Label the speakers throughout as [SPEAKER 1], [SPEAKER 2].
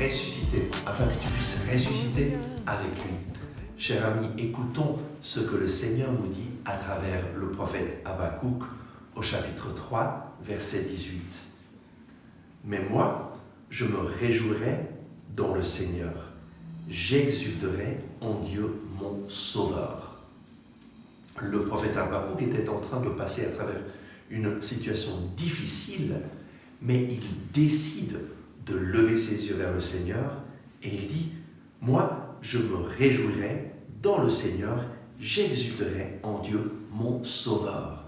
[SPEAKER 1] ressusciter, afin que tu puisses ressusciter avec lui. Chers amis, écoutons ce que le Seigneur nous dit à travers le prophète Habakkuk au chapitre 3, verset 18. « Mais moi, je me réjouirai dans le Seigneur. J'exulterai en Dieu mon Sauveur. » Le prophète Habakkuk était en train de passer à travers une situation difficile, mais il décide de lever ses yeux vers le Seigneur et il dit « Moi, je me réjouirai dans le Seigneur, j'exulterai en Dieu mon Sauveur. »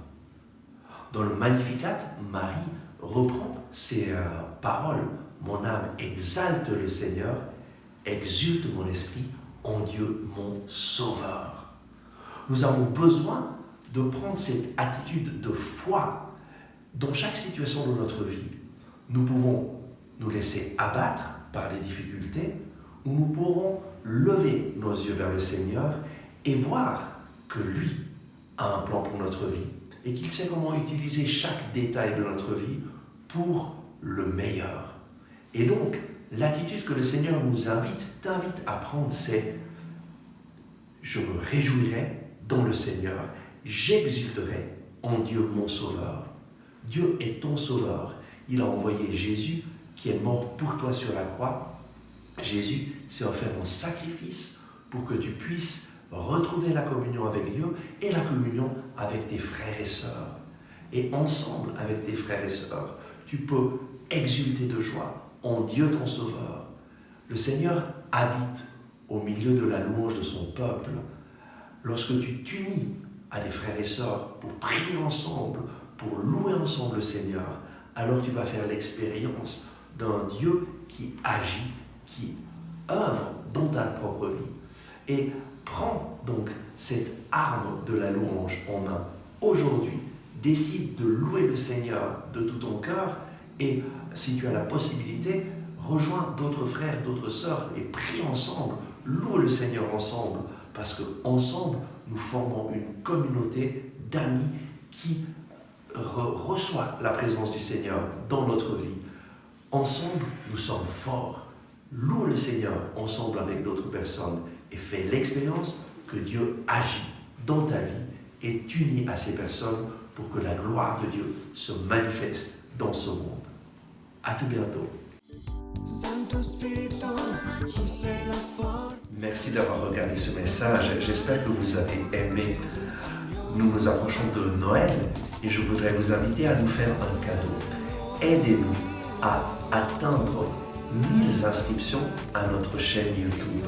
[SPEAKER 1] Dans le Magnificat, Marie reprend ces paroles. « Mon âme exalte le Seigneur, exulte mon esprit en Dieu mon Sauveur. » Nous avons besoin de prendre cette attitude de foi dans chaque situation de notre vie. Nous pouvons nous laisser abattre par les difficultés ou nous pourrons lever nos yeux vers le Seigneur et voir que lui a un plan pour notre vie et qu'il sait comment utiliser chaque détail de notre vie pour le meilleur. Et donc, l'attitude que le Seigneur t'invite à prendre, c'est « Je me réjouirai dans le Seigneur, j'exulterai en Dieu mon Sauveur. » Dieu est ton Sauveur. Il a envoyé Jésus qui est mort pour toi sur la croix. Jésus s'est offert en sacrifice pour que tu puisses retrouver la communion avec Dieu et la communion avec tes frères et sœurs. Et ensemble, avec tes frères et sœurs, tu peux exulter de joie en Dieu ton Sauveur. Le Seigneur habite au milieu de la louange de son peuple. Lorsque tu t'unis à des frères et sœurs pour prier ensemble, pour louer ensemble le Seigneur, alors tu vas faire l'expérience d'un Dieu qui agit, qui œuvre dans ta propre vie. Et prends donc cette arme de la louange en main. Aujourd'hui, décide de louer le Seigneur de tout ton cœur et si tu as la possibilité, rejoins d'autres frères, d'autres sœurs et prie ensemble, loue le Seigneur ensemble, parce qu'ensemble, nous formons une communauté d'amis qui reçoit la présence du Seigneur dans notre vie. Ensemble, nous sommes forts. Loue le Seigneur ensemble avec d'autres personnes et fais l'expérience que Dieu agit dans ta vie et t'unis à ces personnes pour que la gloire de Dieu se manifeste dans ce monde. À tout bientôt. Merci d'avoir regardé ce message. J'espère que vous avez aimé. Nous nous approchons de Noël et je voudrais vous inviter à nous faire un cadeau. Aidez-nous à atteindre 1000 inscriptions à notre chaîne YouTube.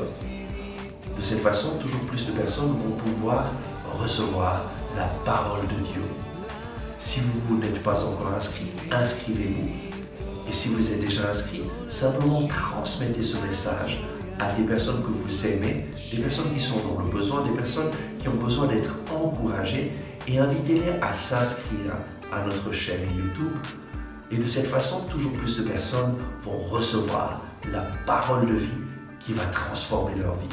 [SPEAKER 1] De cette façon, toujours plus de personnes vont pouvoir recevoir la parole de Dieu. Si vous n'êtes pas encore inscrit, inscrivez-vous. Et si vous êtes déjà inscrit, simplement transmettez ce message à des personnes que vous aimez, des personnes qui sont dans le besoin, des personnes qui ont besoin d'être encouragées et invitez-les à s'inscrire à notre chaîne YouTube. Et de cette façon, toujours plus de personnes vont recevoir la parole de vie qui va transformer leur vie.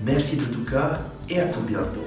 [SPEAKER 1] Merci de tout cœur et à tout bientôt.